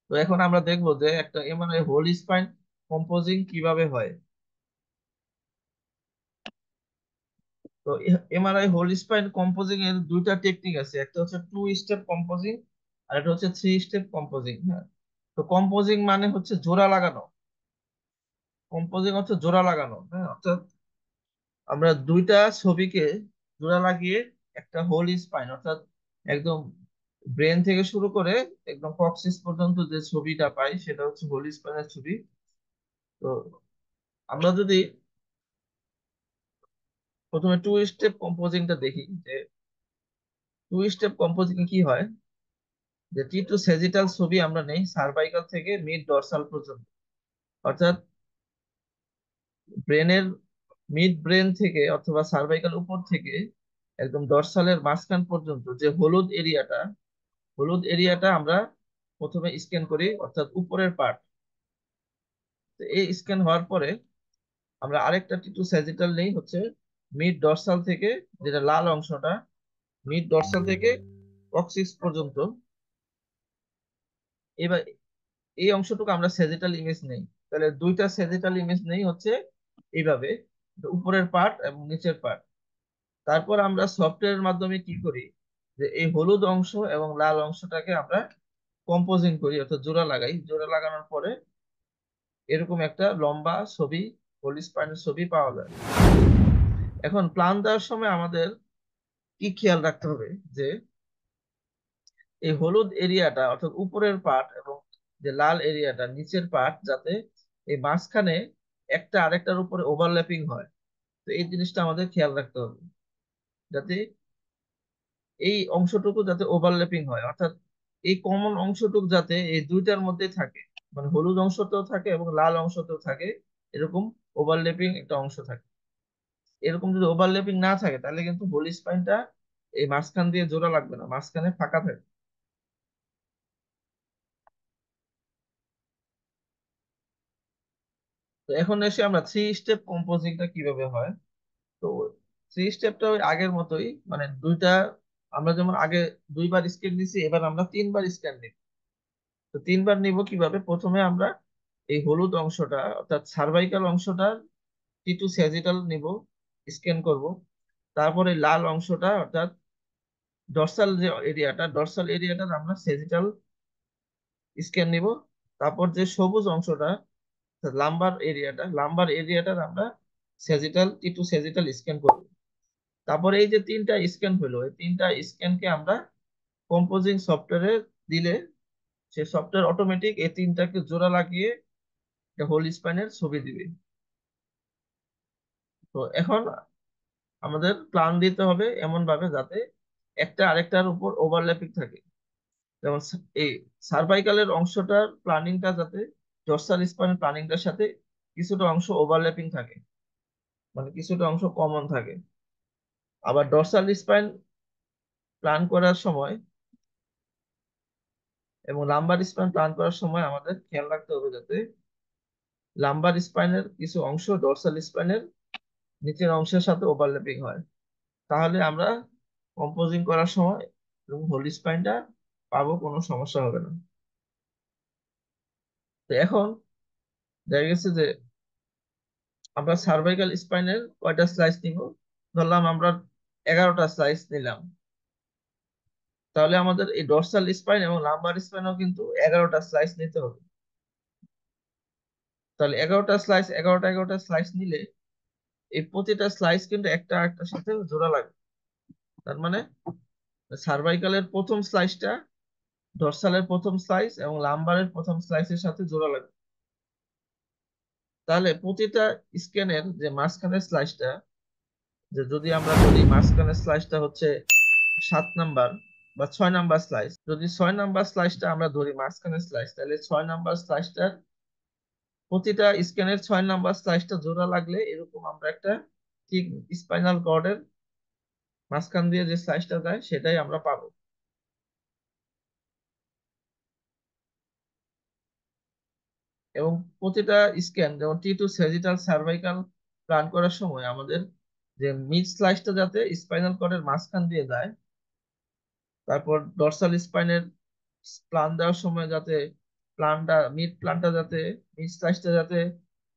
তো এখন আমরা দেখবো যে একটা এমআরআই হোল স্পাইন কম্পোজিং কিভাবে হয়। তো এমআরআই হোল স্পাইন কম্পোজিং এর দুইটা টেকনিক আছে, একটা হচ্ছে 2 স্টেপ কম্পোজিং আর একটা হচ্ছে 3 স্টেপ কম্পোজিং। হ্যাঁ, তো কম্পোজিং মানে হচ্ছে জোড়া লাগানো। কম্পোজিং হচ্ছে জোড়া লাগানো, হ্যাঁ, অর্থাৎ আমরা দুইটা ছবিকে জোড়া লাগিয়ে একটা হোল স্পাইন, অর্থাৎ একদম ব্রেন থেকে শুরু করে একদম কক্সিস পর্যন্ত যে ছবিটা পাই সেটা হচ্ছে হোল স্পাইনের ছবি। তো আমরা যদি প্রথমে 2 স্টেপ কম্পোজিংটা দেখি, যে 2 স্টেপ কম্পোজিং কি হয়, যে টি টু সেজিটাল ছবি আমরা নেই সার্ভাইকাল থেকে মিড ডর্সাল পর্যন্ত, অর্থাৎ ব্রেনের মিড ব্রেন থেকে অথবা সার্ভাইকাল উপর থেকে একদম ডর্সালের মাঝখান পর্যন্ত যে হলুদ এরিয়াটা আমরা প্রথমে স্ক্যান করি, অর্থাৎ উপরের পার্ট। এই স্ক্যান হওয়ার পরে আমরা আরেকটা টি টু স্যাজিটাল নেই, হচ্ছে মিড ডর্সাল থেকে, যেটা লাল অংশটা, মিড ডর্সাল থেকে কক্সিস পর্যন্ত। এবার এই অংশটুকু আমরা স্যাজিটাল ইমেজ নেই। তাহলে দুইটা স্যাজিটাল ইমেজ নেই হচ্ছে এইভাবে, উপরের পার্ট এবং নিচের পার্ট। তারপর আমরা সফটওয়্যারের মাধ্যমে কি করি, যে এই হলুদ অংশ এবং লাল অংশটাকে আমরা কম্পোজিং করি, অর্থাৎ জোড়া লাগাই। জোড়া লাগানোর পরে এরকম একটা লম্বা ছবি, হোল স্পাইনের ছবি পাওয়া যায়। এখন প্ল্যান দেওয়ার সময় আমাদের কি খেয়াল রাখতে হবে, যে এই হলুদ এরিয়াটা অর্থাৎ উপরের পার্ট এবং যে লাল এরিয়াটা নিচের পার্ট, যাতে এই মাঝখানে একটা আরেকটার উপরে ওভারল্যাপিং হয়। তো এই জিনিসটা আমাদের খেয়াল রাখতে হবে, যাতে এই অংশটুকু যাতে ওভারল্যাপিং হয়, অর্থাৎ এই কমন অংশটুকু যাতে এই দুইটার মধ্যে থাকে, মানে হলুদ অংশতেও থাকে এবং লাল অংশতেও থাকে, এরকম ওভারল্যাপিং একটা অংশ থাকে। এরকম যদি ওভারল্যাপিং না থাকে তাহলে কিন্তু হোল স্পাইনটা এই মাঝখান দিয়ে জোড়া লাগবে না, মাঝখানে ফাঁকা থাকে। তো এখন এসে আমরা 3 স্টেপ কম্পোজিংটা কিভাবে হয়। তো 3 স্টেপটা ওই আগের মতোই, মানে দুইটা, আমরা যেমন আগে 2বার স্ক্যান নিছি, এবার আমরা 3বার স্ক্যান নিব। তো 3বার নিব কিভাবে, প্রথমে আমরা এই হলুদ অংশটা অর্থাৎ সার্ভাইকাল অংশটা টি টু স্যাজিটাল নিব, স্ক্যান করব। তারপরে লাল অংশটা অর্থাৎ ডর্সাল এরিয়াটা আমরা স্যাজিটাল স্ক্যান নিব। তারপর যে সবুজ অংশটা লাম্বার এরিয়াটার আমরা টি টু স্যাজিটাল স্ক্যান করব। তারপরে এই যে 3টা স্ক্যান হলো, এই 3টা স্ক্যানকে আমরা কম্পোজিং সফটওয়্যারে দিলে সে সফটওয়্যার অটোমেটিক এই 3টাকে জোড়া লাগিয়ে একটা হোল স্পাইনের ছবি দিবে। তো এখন আমাদের প্ল্যান দিতে হবে এমন ভাবে যাতে একটা আরেকটার উপর ওভারল্যাপিং থাকে। যেমন এই সার্ভাইকালের অংশটার প্ল্যানিংটা যাতে ডর্সাল স্পাইনের প্ল্যানিংটার সাথে কিছুটা অংশ ওভারল্যাপিং থাকে, মানে কিছুটা অংশ কমন থাকে। আবার ডর্সাল স্পাইন প্ল্যান করার সময় এবং লাম্বার স্পাইন প্ল্যান করার সময় আমাদের খেয়াল রাখতে হবে যাতে লাম্বার স্পাইনের কিছু অংশ ডর্সাল স্পাইনের নিচের অংশের সাথে ওভারল্যাপিং হয়। তাহলে আমরা কম্পোজিং করার সময় এবং হোল স্পাইনটা পাবো, কোনো সমস্যা হবে না। তো এখন দেখা গেছে যে আমরা সার্ভাইকাল স্পাইনের কয়টা স্লাইস নিব, ধরলাম আমরা 11টা স্লাইস নিলাম। তাহলে আমাদের এই ডর্সাল স্পাইন এবং লাম্বার স্পাইনও কিন্তু 11টা স্লাইস নিতে হবে। তাহলে 11টা স্লাইস নিলে এই প্রতিটা স্লাইস কিন্তু একটা একটার সাথে জোড়া লাগবে। তার মানে সার্ভাইকালের প্রথম স্লাইসটা ডর্সালের প্রথম স্লাইস এবং লাম্বারের প্রথম স্লাইসের সাথে জোড়া লাগবে। তাহলে প্রতিটা স্ক্যানের যে মাঝখানের স্লাইসটা, যে যদি আমরা বলি মাঝখানের স্লাইসটা হচ্ছে 7 নাম্বার বা 6 নাম্বার স্লাইস, যদি 6 নাম্বার স্লাইসটা আমরা ধরি মাঝখানের স্লাইস, তাহলে 6 নাম্বার স্লাইসটার প্রতিটা স্ক্যানের 6 নাম্বার স্লাইসটা জোড়া লাগলে এরকম আমরা একটা ঠিক স্পাইনাল কর্ডের মাঝখান দিয়ে যে স্লাইসটা যায় সেটাই আমরা পাবো। এবং প্রতিটা স্ক্যান, যেমন টি2 স্যাজিটাল সার্ভাইকাল প্ল্যান করার সময় আমাদের যে মিড স্লাইসটা যাতে স্পাইনাল কর্ডের মাঝখান দিয়ে যায়, তারপর ডর্সাল স্পাইনের প্ল্যান দেওয়ার সময় যাতে প্লানটা যাতে মিড স্লাইসটা যাতে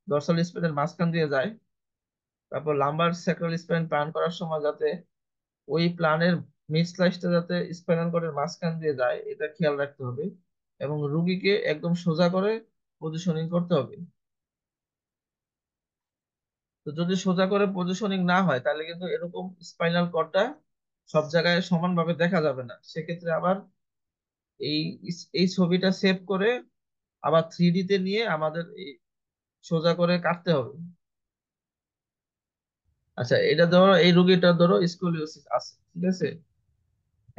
ডর্সাল স্পাইনের মাঝখান দিয়ে যায়। তারপর লাম্বার স্যাক্রাল স্পাইন প্ল্যান করার সময় যাতে ওই প্ল্যানের মিড স্লাইসটা যাতে স্পাইনাল কর্ডের মাঝখান দিয়ে যায়, এটা খেয়াল রাখতে হবে। এবং রুগীকে একদম সোজা করে পজিশনিং করতে হবে। তো যদি সোজা করে পজিশনিং না হয় তাহলে কিন্তু এরকম স্পাইনাল কর্ডটা সব জায়গায় সমানভাবে দেখা যাবে না। সেক্ষেত্রে আবার এই এই ছবিটা সেভ করে আবার 3D তে নিয়ে আমাদের এই সোজা করে কাটতে হবে। আচ্ছা, এটা ধরো এই রোগীটা ধরো স্কোলিওসিস আছে, ঠিক আছে।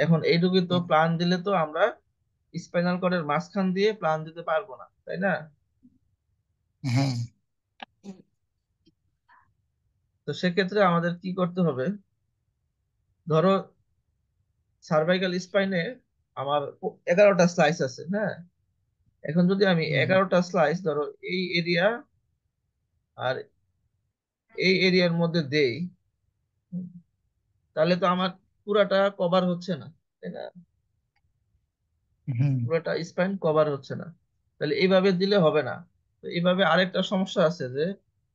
এখন এই রোগী তো প্লান দিলে তো আমরা স্পাইনাল কর্ডের মাঝখান দিয়ে প্লান দিতে পারবো না, তাই না? হ্যাঁ। তো সেক্ষেত্রে আমাদের কি করতে হবে? ধরো সার্ভাইকাল স্পাইনে আমার 11টা স্লাইস আছে, হ্যাঁ। এখন যদি আমি হুম 11টা স্লাইস ধরো এই এরিয়া আর এই এরিয়ার মধ্যে দেই, তাহলে তো আমার পুরাটা কভার হচ্ছে না, তাই না? হুম পুরোটা স্পাইন কভার হচ্ছে না। তাহলে এইভাবে দিলে হবে না। তো এইভাবে আরেকটা সমস্যা আছে যে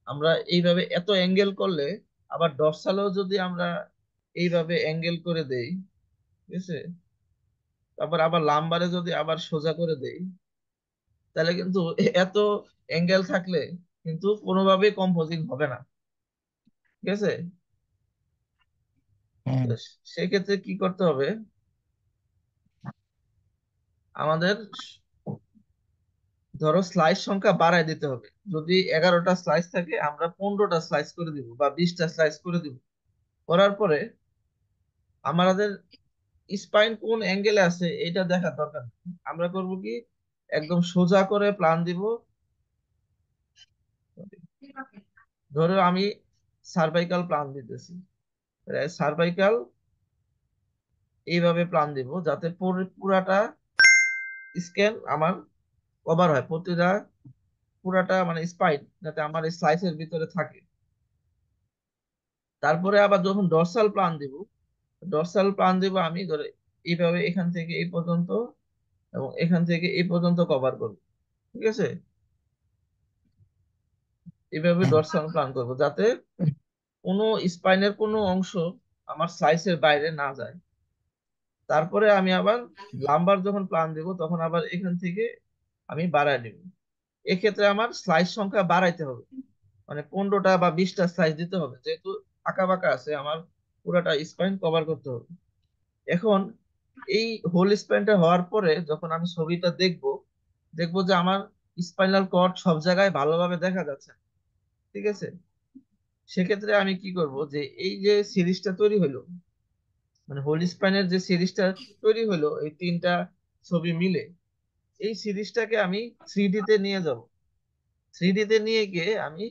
আমরা এইভাবে এত অ্যাঙ্গেল করলে আবার ডর্সালেও যদি আমরা এইভাবে অ্যাঙ্গেল করে দেই, ঠিক আছে, তারপর আবার লাম্বারে যদি আবার সোজা করে দেই, তাহলে কিন্তু এত অ্যাঙ্গেল থাকলে কিন্তু কোনোভাবেই কম্পোজিং হবে না, ঠিক আছে। হ্যাঁ। তো সেক্ষেত্রে কি করতে হবে? আমাদের ধরো স্লাইস সংখ্যা বাড়ায় দিতে হবে। যদি 11টা স্লাইস থাকে আমরা 15টা স্লাইস করে দিব বা 20টা স্লাইস করে দিব। করার পরে আমাদের স্পাইন কোন অ্যাঙ্গেলে আছে এটা দেখার দরকার নেই। আমরা করব কি, একদম সোজা করে প্লান দিব। ধরো আমি সার্ভাইকাল প্লান দিতেছি, সার্ভাইকাল এইভাবে প্লান দিব যাতে পুরাটা স্ক্যান আমার কভার হয়, পুরাটা মানে স্পাইন যাতে আমার এই স্লাইসের ভিতরে থাকে। তারপরে আবার যখন ডর্সাল প্লান দিব আমি ধরে এইভাবে এখান থেকে এই পর্যন্ত এবং এখান থেকে এই পর্যন্ত কভার করব, ঠিক আছে। এইভাবে হ্যাঁ। ডর্সাল প্ল্যান করব যাতে কোনো স্পাইনের কোনো অংশ আমার স্লাইসের বাইরে না যায়। তারপরে আমি আবার লাম্বার যখন প্ল্যান দেব তখন আবার এখান থেকে আমি বাড়ায় নিব। এক্ষেত্রে আমার স্লাইস সংখ্যা বাড়াইতে হবে, মানে 15টা বা 20টা স্লাইস দিতে হবে, যেহেতু আঁকা বাঁকা আছে আমার পুরাটা স্পাইন কভার করতে হবে। এখন এই হোল স্পাইনটা হওয়ার পরে যখন আমি ছবিটা দেখব, দেখবো যে আমার স্পাইনাল কর্ড সব জায়গায় ভালোভাবে দেখা যাচ্ছে, ঠিক আছে। সেক্ষেত্রে আমি কি করব, যে এই যে সিরিজটা তৈরি হলো, মানে হোল স্পাইনের যে সিরিজটা তৈরি হলো এই 3টা ছবি মিলে, এই সিরিজটাকে আমি 3D তে নিয়ে যাব। 3D তে নিয়ে গিয়ে আমি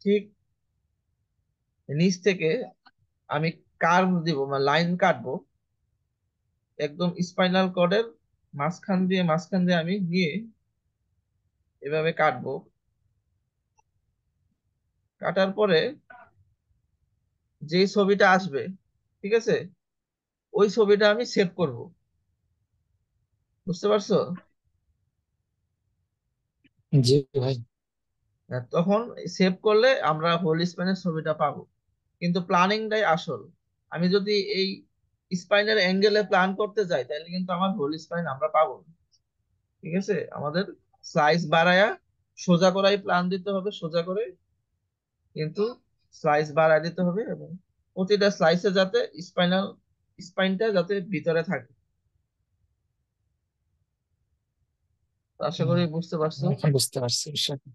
ঠিক নিচ থেকে আমি কার্ভ দিব, মানে লাইন কাটবো একদম স্পাইনাল কর্ডের মাঝখান দিয়ে আমি নিয়ে এভাবে কাটবো। কাটার পরে যেই ছবিটা আসবে, ঠিক আছে, ওই ছবিটা আমি সেভ করব। বুঝতে পারছো? জি ভাই। তখন সেভ করলে আমরা হোল স্পাইনের ছবিটা পাবো। কিন্তু প্ল্যানিংটাই আসল। আমি যদি এই স্পাইনের অ্যাঙ্গেলে প্ল্যান করতে যাই তাহলে কিন্তু আমার হোল স্পাইন আমরা পাবো না, ঠিক আছে। আমাদের স্লাইস বাড়ায়া সোজা করাই প্ল্যান দিতে হবে, সোজা করে, কিন্তু স্লাইস বাড়ায় দিতে হবে এবং প্রতিটা স্লাইসে যাতে স্পাইনটা যাতে ভিতরে থাকে। তো আশা হুম, করি বুঝতে পারছো। এখন বুঝতে পারছি বিষয়টা।